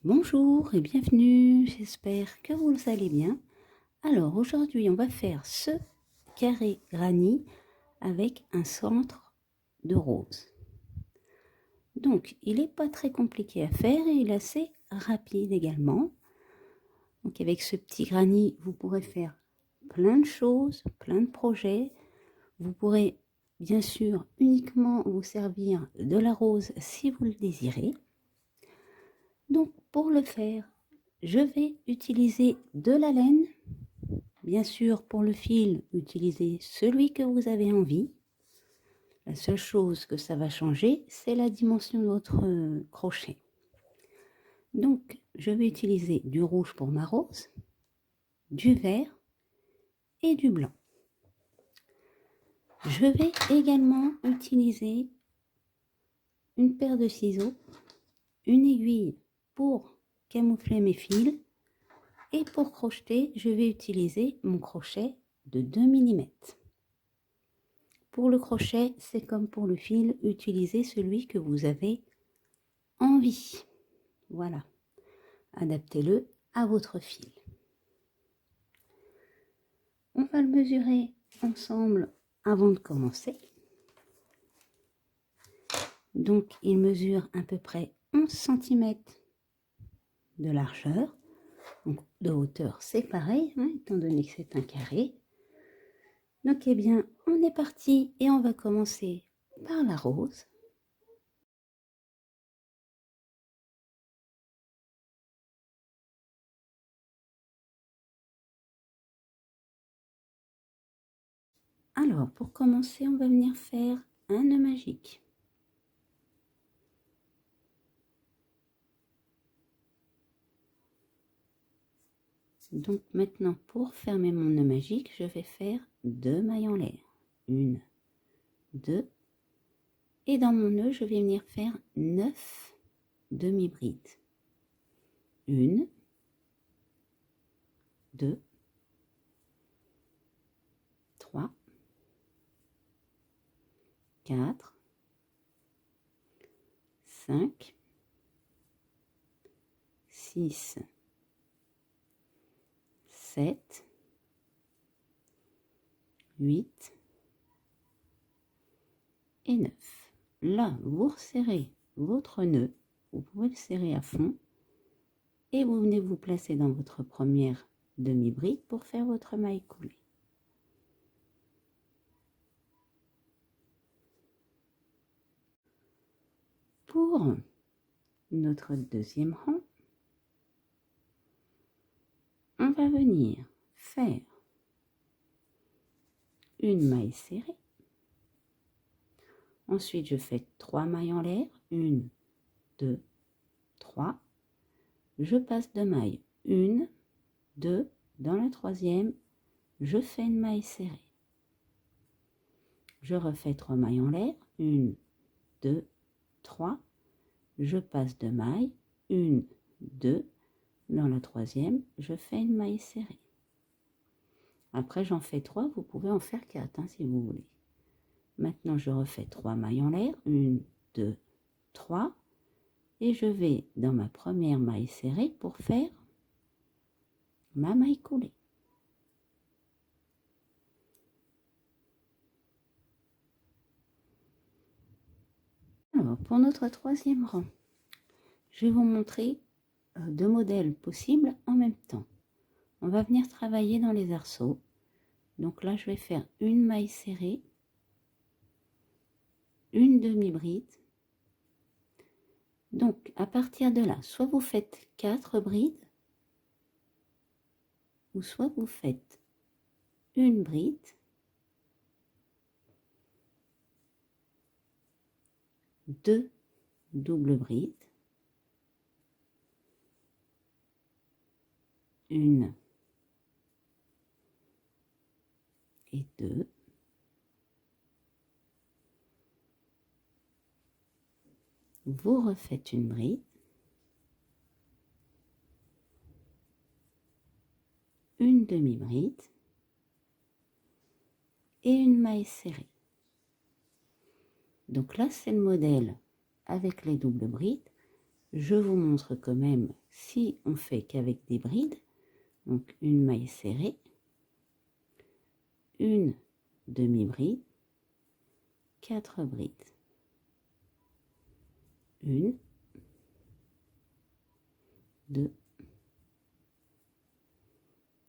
Bonjour et bienvenue, j'espère que vous allez bien. Alors aujourd'hui on va faire ce carré granit avec un centre de rose. Donc il n'est pas très compliqué à faire et il est assez rapide également. Donc avec ce petit granit vous pourrez faire plein de choses, plein de projets. Vous pourrez bien sûr uniquement vous servir de la rose si vous le désirez. Donc pour le faire, je vais utiliser de la laine. Bien sûr, pour le fil, utilisez celui que vous avez envie. La seule chose que ça va changer, c'est la dimension de votre crochet. Donc, je vais utiliser du rouge pour ma rose, du vert et du blanc. Je vais également utiliser une paire de ciseaux, une aiguille pour camoufler mes fils. Et pour crocheter, je vais utiliser mon crochet de 2 mm. Pour le crochet, c'est comme pour le fil, utilisez celui que vous avez envie. Voilà, adaptez-le à votre fil. On va le mesurer ensemble avant de commencer. Donc, il mesure à peu près 11 cm de largeur. Donc, de hauteur, c'est pareil, hein, étant donné que c'est un carré. Donc, eh bien, on est parti et on va commencer par la rose. Alors, pour commencer, on va venir faire un nœud magique. Donc maintenant, pour fermer mon nœud magique, je vais faire 2 mailles en l'air. 1, 2. Et dans mon nœud, je vais venir faire 9 demi-brides. 1, 2, 3, 4, 5, 6, 7, 8 et 9. Là, vous resserrez votre nœud. Vous pouvez le serrer à fond. Et vous venez vous placer dans votre première demi-bride pour faire votre maille coulée. Pour notre deuxième rang, on va venir faire une maille serrée. Ensuite, je fais 3 mailles en l'air. 1, 2, 3. Je passe de mailles. 1, 2. Dans la troisième, je fais une maille serrée. Je refais 3 mailles en l'air. 1, 2, 3. Je passe de mailles. 1, 2. Dans la troisième, je fais une maille serrée. Après, j'en fais 3. Vous pouvez en faire 4 hein, si vous voulez. Maintenant, je refais 3 mailles en l'air. 1, 2, 3. Et je vais dans ma première maille serrée pour faire ma maille coulée. Alors, pour notre troisième rang, je vais vous montrer 2 modèles possibles en même temps. On va venir travailler dans les arceaux. Donc là, je vais faire une maille serrée, une demi-bride. Donc, à partir de là, soit vous faites 4 brides, ou soit vous faites une bride, deux doubles brides, une et deux, vous refaites une bride, une demi-bride et une maille serrée. Donc là, c'est le modèle avec les doubles brides. je vous montre quand même si on fait qu'avec des brides. Donc une maille serrée, une demi-bride, 4 brides, 1, 2,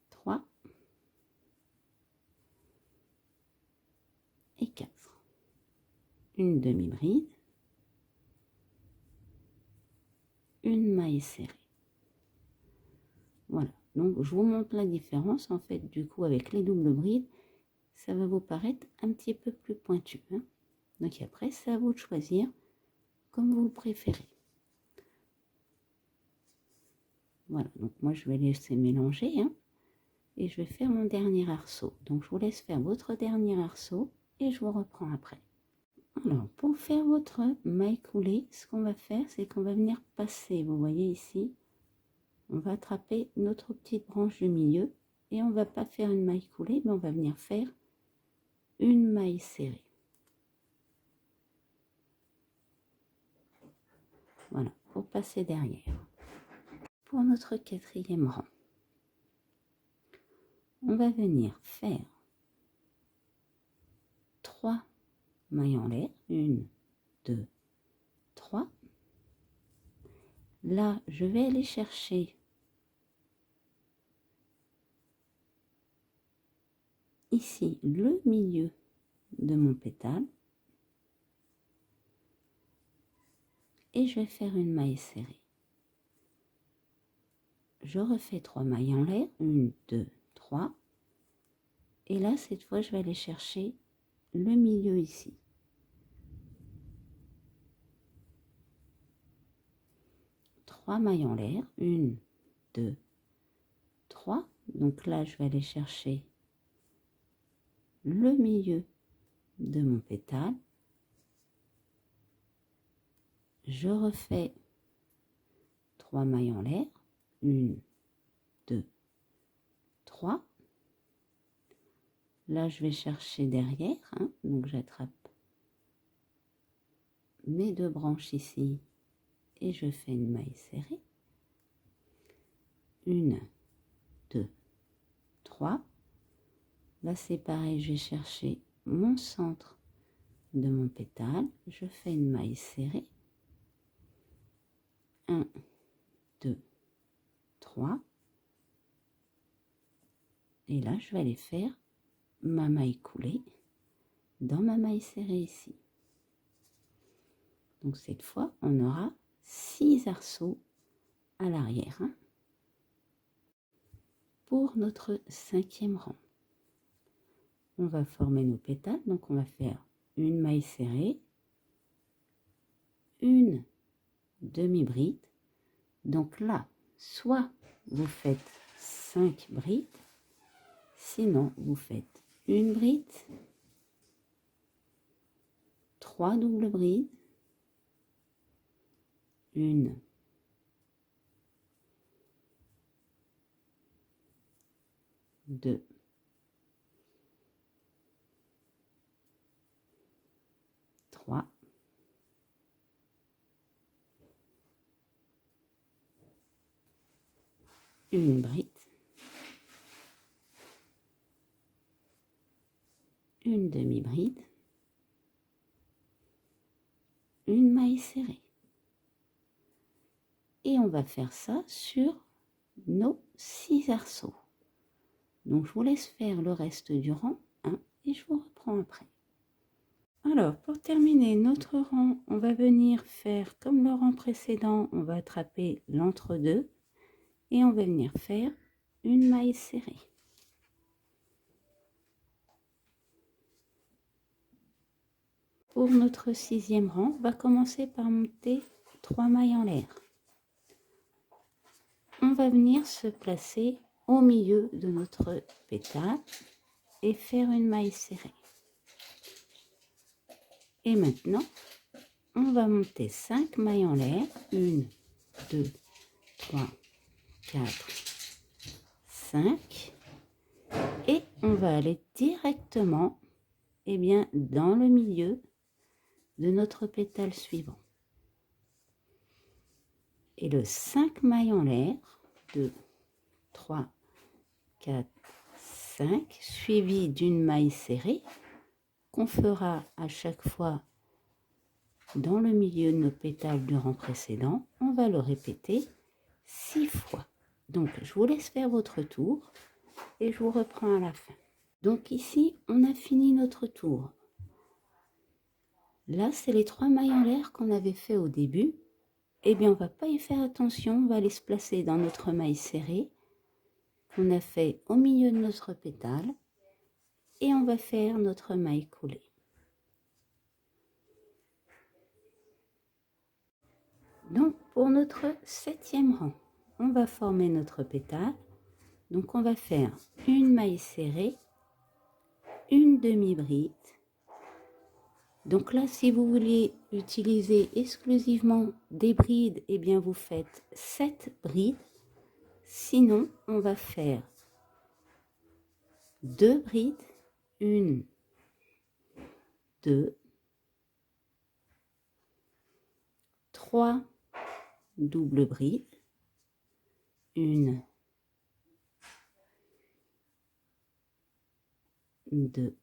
3 et 4. Une demi-bride, une maille serrée. Voilà, donc je vous montre la différence en fait du coup avec les doubles brides, ça va vous paraître un petit peu plus pointu, hein. Donc après c'est à vous de choisir comme vous le préférez. Voilà, donc moi je vais laisser mélanger, hein, et je vais faire mon dernier arceau. Donc je vous laisse faire votre dernier arceau et je vous reprends après. Alors pour faire votre maille coulée, ce qu'on va faire c'est qu'on va venir passer, vous voyez ici, on va attraper notre petite branche du milieu et on va pas faire une maille coulée, mais on va venir faire une maille serrée. Voilà, pour passer derrière. Pour notre quatrième rang, on va venir faire 3 mailles en l'air, 1, 2, 3. Là, je vais aller chercher ici le milieu de mon pétale et je vais faire une maille serrée. Je refais 3 mailles en l'air, 1, 2, 3. Et là, cette fois, je vais aller chercher le milieu ici. Trois mailles en l'air, 1, 2, 3. Donc là, je vais aller chercher le milieu de mon pétale. Je refais 3 mailles en l'air, 1, 2, 3. Là, je vais chercher derrière, hein, donc j'attrape mes 2 branches ici et je fais une maille serrée. 1, 2, 3. Là, c'est pareil, je vais chercher mon centre de mon pétale. Je fais une maille serrée. 1, 2, 3. Et là, je vais aller faire ma maille coulée dans ma maille serrée ici. Donc cette fois, on aura 6 arceaux à l'arrière, hein. Pour notre 5e rang, on va former nos pétales. Donc on va faire une maille serrée, une demi-bride. Donc là, soit vous faites 5 brides, sinon vous faites une bride, 3 doubles brides, 1, 2, 3, une bride, une demi-bride, une maille serrée. Et on va faire ça sur nos 6 arceaux. Donc je vous laisse faire le reste du rang, hein, et je vous reprends après. Alors pour terminer notre rang, on va venir faire comme le rang précédent, on va attraper l'entre-deux et on va venir faire une maille serrée. Pour notre 6e rang, on va commencer par monter 3 mailles en l'air. On va venir se placer au milieu de notre pétale et faire une maille serrée. Et maintenant, on va monter 5 mailles en l'air. 1, 2, 3, 4, 5. Et on va aller directement, eh bien, dans le milieu de notre pétale suivant. et le 5 mailles en l'air, 2, 3, 4, 5, suivi d'une maille serrée qu'on fera à chaque fois dans le milieu de nos pétales du rang précédent. On va le répéter 6 fois. Donc je vous laisse faire votre tour et je vous reprends à la fin. Donc ici on a fini notre tour. Là c'est les 3 mailles en l'air qu'on avait fait au début. Eh bien on va pas y faire attention, on va les se placer dans notre maille serrée qu'on a fait au milieu de notre pétale et on va faire notre maille coulée. Donc pour notre 7e rang, on va former notre pétale. Donc on va faire une maille serrée, une demi-bride. Donc là, si vous voulez utiliser exclusivement des brides, eh bien vous faites 7 brides. Sinon, on va faire 2 brides, 1, 2, 3 doubles brides, 1, 2,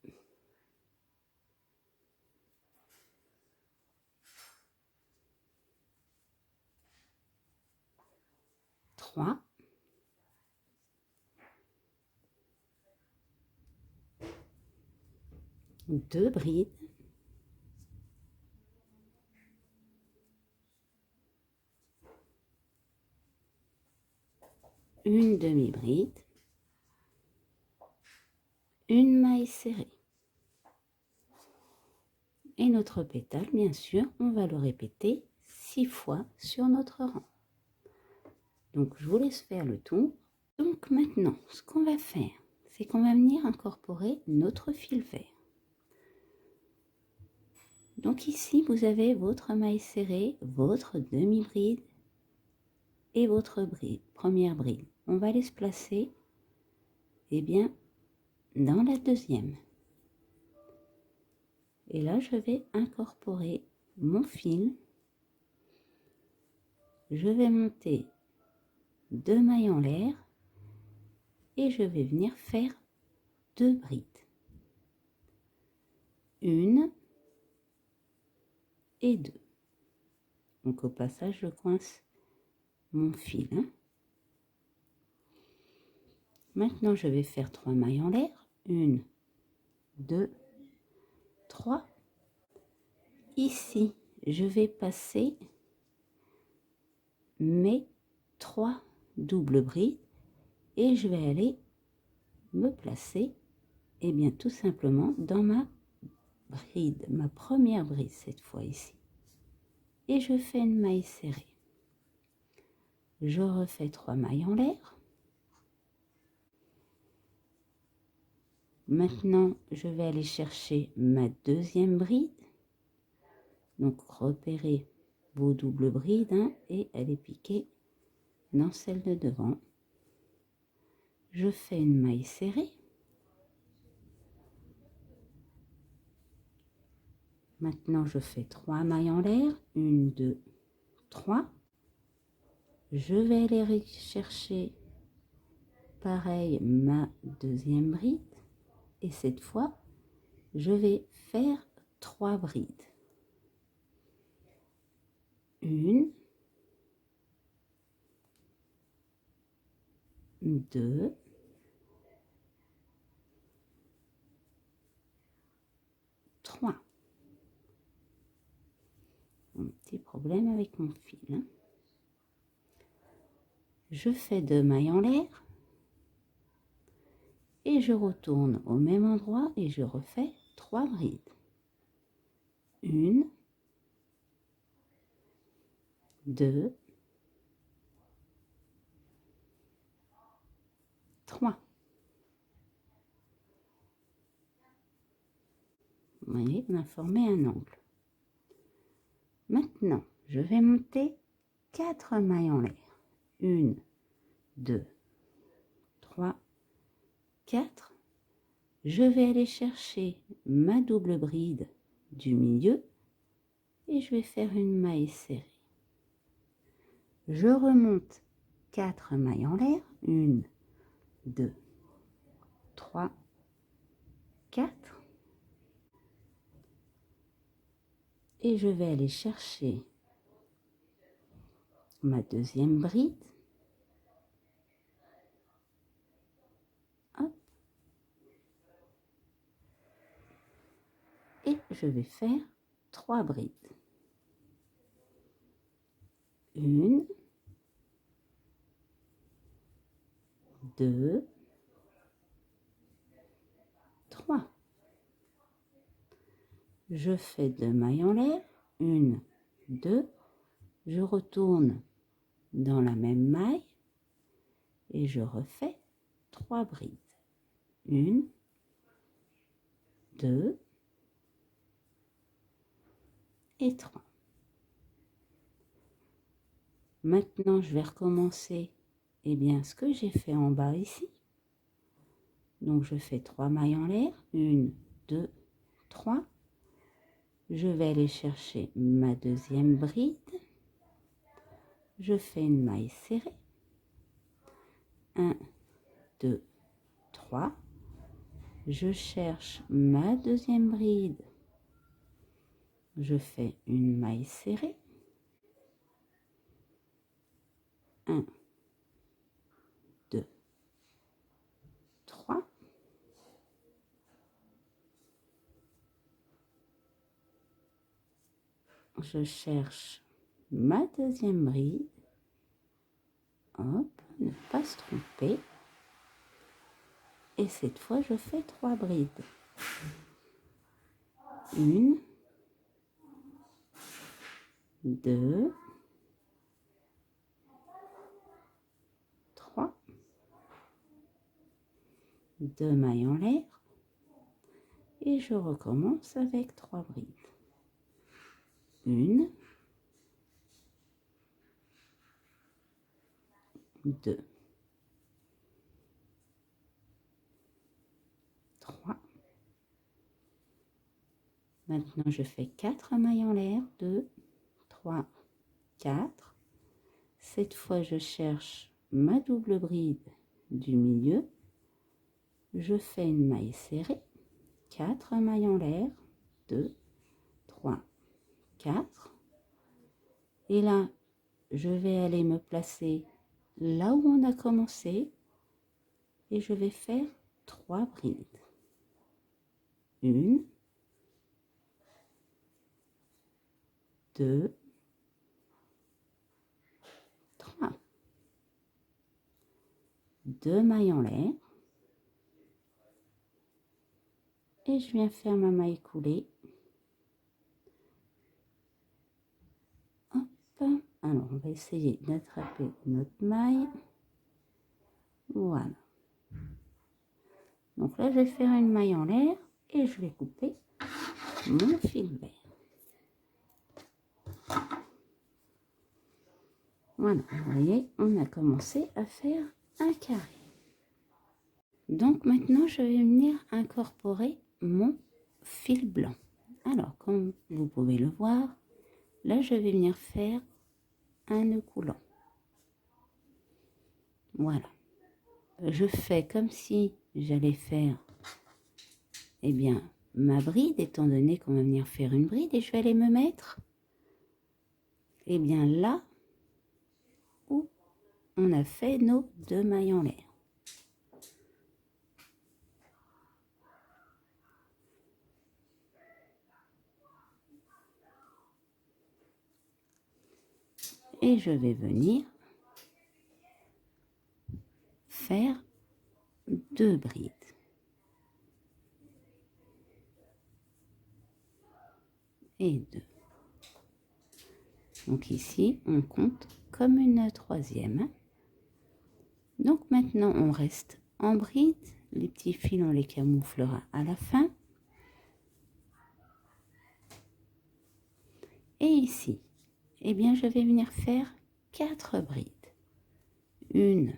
3, 2 brides, 1 demi-bride, une maille serrée. Et notre pétale, bien sûr, on va le répéter 6 fois sur notre rang. Donc, je vous laisse faire le tour. Donc, maintenant, ce qu'on va faire, c'est qu'on va venir incorporer notre fil vert. Donc ici, vous avez votre maille serrée, votre demi-bride et votre bride, première bride. On va les se placer, eh bien, dans la deuxième. Et là, je vais incorporer mon fil. Je vais monter 2 mailles en l'air et je vais venir faire 2 brides. Une et 2. Donc au passage, je coince mon fil. Maintenant, je vais faire 3 mailles en l'air. 1, 2, 3. Ici, je vais passer mes 3 doubles brides et je vais aller me placer, et bien tout simplement dans ma bride, ma première bride cette fois ici. Et je fais une maille serrée. Je refais 3 mailles en l'air. Maintenant, je vais aller chercher ma deuxième bride. Donc, repérez vos doubles brides et elle est piquée dans celle de devant. Je fais une maille serrée. Maintenant, je fais 3 mailles en l'air. 1, 2, 3. Je vais aller chercher, pareil, ma deuxième bride. Et cette fois, je vais faire 3 brides. 1, 2, 3. Un petit problème avec mon fil. Je fais 2 mailles en l'air et je retourne au même endroit et je refais 3 brides. 1, 2, 3. Vous voyez, on a formé un angle. Maintenant, je vais monter 4 mailles en l'air. 1, 2, 3, 4. Je vais aller chercher ma double bride du milieu et je vais faire une maille serrée. Je remonte 4 mailles en l'air, 1, 2, 3, 4. Et je vais aller chercher ma deuxième bride. Hop. Et je vais faire 3 brides. 1, 2, 3. Je fais 2 mailles en l'air, 1, 2, je retourne dans la même maille et je refais 3 brides. 1, 2 et 3. Maintenant, je vais recommencer ce que j'ai fait en bas ici. Donc, je fais 3 mailles en l'air, 1, 2, 3. Je vais aller chercher ma deuxième bride. Je fais une maille serrée. 1, 2, 3. Je cherche ma deuxième bride. Je fais une maille serrée. 1, 2, 3. Je cherche ma deuxième bride. Hop, ne pas se tromper. Et cette fois, je fais 3 brides. 1, 2, 3. 2 mailles en l'air. Et je recommence avec 3 brides. 1, 2, 3. Maintenant, je fais 4 mailles en l'air. 2, 3, 4. Cette fois, je cherche ma double bride du milieu. Je fais une maille serrée. 4 mailles en l'air. 2, 3, 4. Et là, je vais aller me placer là où on a commencé. Et je vais faire 3 brides. 1, 2, 3. 2 mailles en l'air. Et je viens faire ma maille coulée. Hop. Alors, on va essayer d'attraper notre maille. Voilà. Donc là, je vais faire une maille en l'air et je vais couper mon fil vert. Voilà, vous voyez, on a commencé à faire un carré. Donc maintenant, je vais venir incorporer mon fil blanc. Alors, comme vous pouvez le voir, là, je vais venir faire un nœud coulant. Voilà. Je fais comme si j'allais faire, ma bride, étant donné qu'on va venir faire une bride, et je vais aller me mettre, là où on a fait nos 2 mailles en l'air. Et je vais venir faire 2 brides. Et 2. Donc ici, on compte comme une troisième. Donc maintenant, on reste en bride. Les petits fils, on les camouflera à la fin. Et ici, je vais venir faire 4 brides. 1,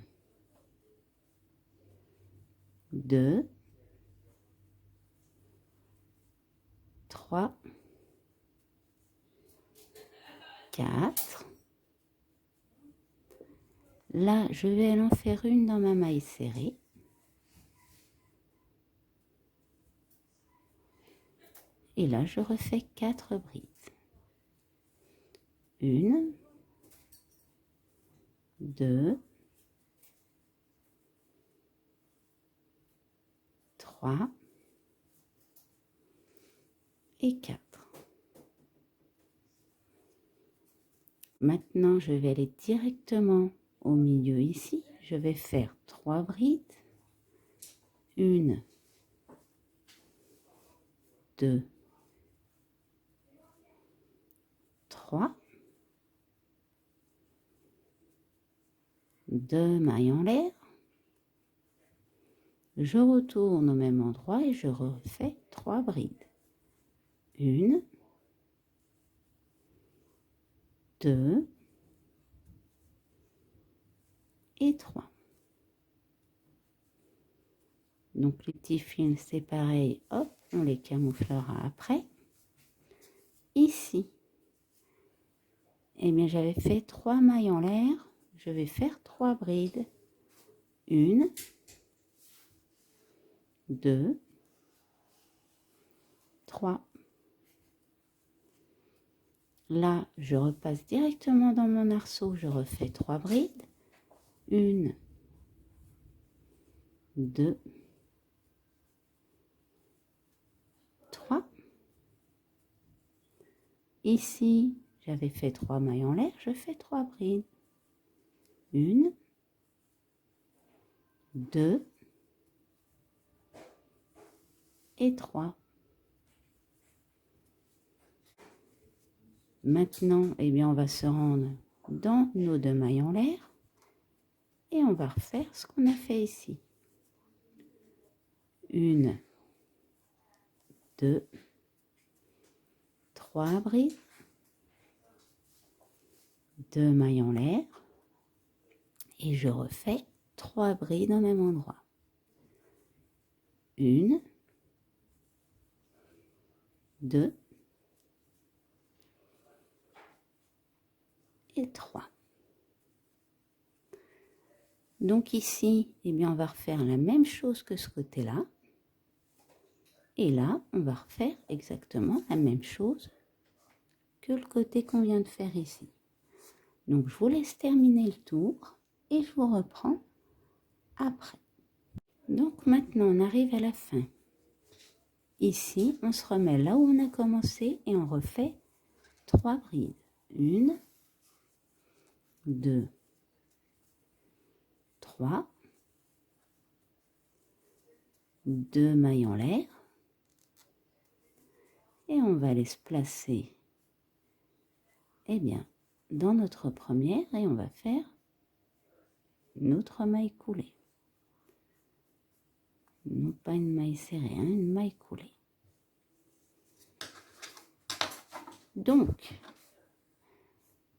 2, 3, 4, Là, je vais en faire une dans ma maille serrée. Et là, je refais 4 brides. 1, 2, 3 et 4. Maintenant, je vais aller directement au milieu ici. Je vais faire 3 brides. 1, 2, 3. 2 mailles en l'air. Je retourne au même endroit et je refais 3 brides. 1, 2 et 3. Donc les petits fils, c'est pareil, hop, on les camouflera après. Ici, eh bien j'avais fait 3 mailles en l'air, je vais faire 3 brides. 1, 2, 3. Là, je repasse directement dans mon arceau, je refais 3 brides. 1, 2, 3. Ici, j'avais fait 3 mailles en l'air, je fais 3 brides. 1, 2 et 3. Maintenant, eh bien, on va se rendre dans nos 2 mailles en l'air et on va refaire ce qu'on a fait ici. 1, 2, 3 brides, 2 mailles en l'air et je refais 3 brides au même endroit. 1, 2 et 3. Donc ici, eh bien, on va refaire la même chose que ce côté-là. Et là, on va refaire exactement la même chose que le côté qu'on vient de faire ici. Donc, je vous laisse terminer le tour et je vous reprends après. Donc, maintenant, on arrive à la fin. Ici, on se remet là où on a commencé et on refait 3 brides. 1, 2, 3. 2 mailles en l'air. Et on va les se placer, eh bien, dans notre première et on va faire notre maille coulée. Non pas une maille serrée, hein, une maille coulée. Donc,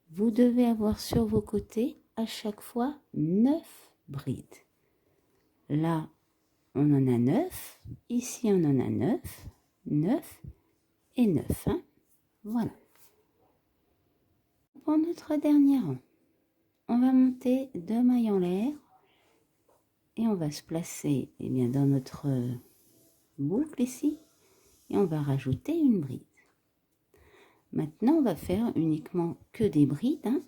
vous devez avoir sur vos côtés à chaque fois 9 brides. Là, on en a 9. Ici, on en a 9. 9 et 9. Hein. Voilà. Pour notre dernier rang, on va monter 2 mailles en l'air. Et on va se placer eh bien, dans notre boucle ici. Et on va rajouter une bride. Maintenant, on va faire uniquement que des brides. Hein,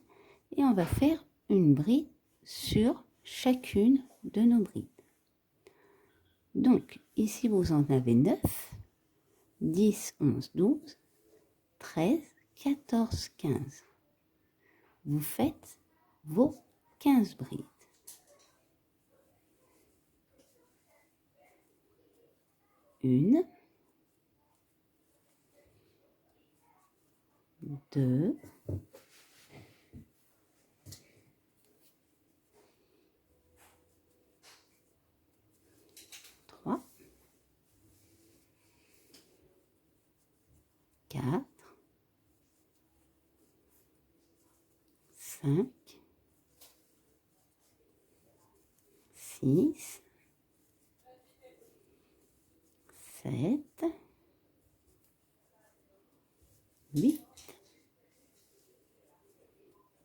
et on va faire une bride sur chacune de nos brides. Donc, ici, vous en avez 9, 10, 11, 12, 13, 14, 15. Vous faites vos 15 brides. 1, 2, 3, 4, 5, 6, 7, 8,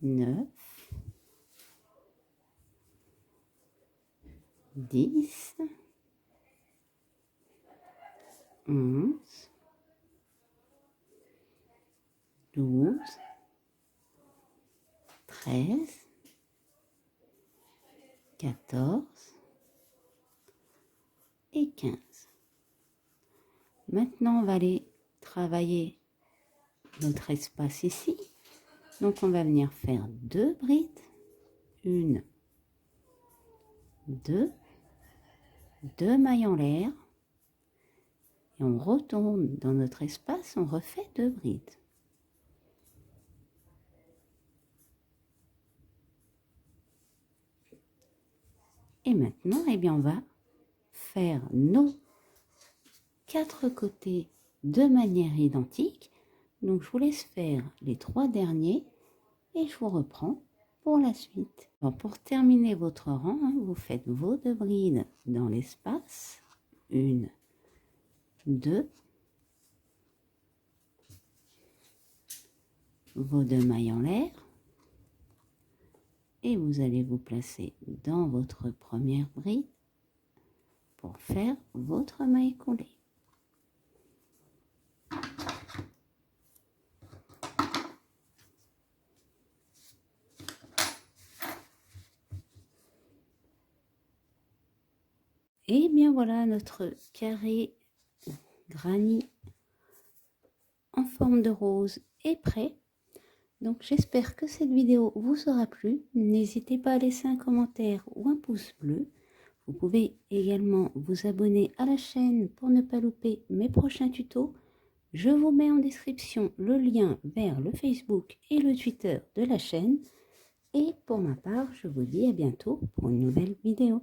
9, 10, 11, 12, 13, 14 et 15. Maintenant, on va aller travailler notre espace ici. Donc, on va venir faire 2 brides. 1, 2, 2 mailles en l'air. Et on retourne dans notre espace, on refait 2 brides. Et maintenant, eh bien, on va faire nos 4 côtés de manière identique. Donc, je vous laisse faire les 3 derniers et je vous reprends pour la suite. Alors, pour terminer votre rang, vous faites vos 2 brides dans l'espace. 1, 2. Vos 2 mailles en l'air. Et vous allez vous placer dans votre première bride pour faire votre maille coulée. Et bien voilà, notre carré granit en forme de rose est prêt. Donc j'espère que cette vidéo vous aura plu. N'hésitez pas à laisser un commentaire ou un pouce bleu. Vous pouvez également vous abonner à la chaîne pour ne pas louper mes prochains tutos. Je vous mets en description le lien vers le Facebook et le Twitter de la chaîne. Et pour ma part, je vous dis à bientôt pour une nouvelle vidéo.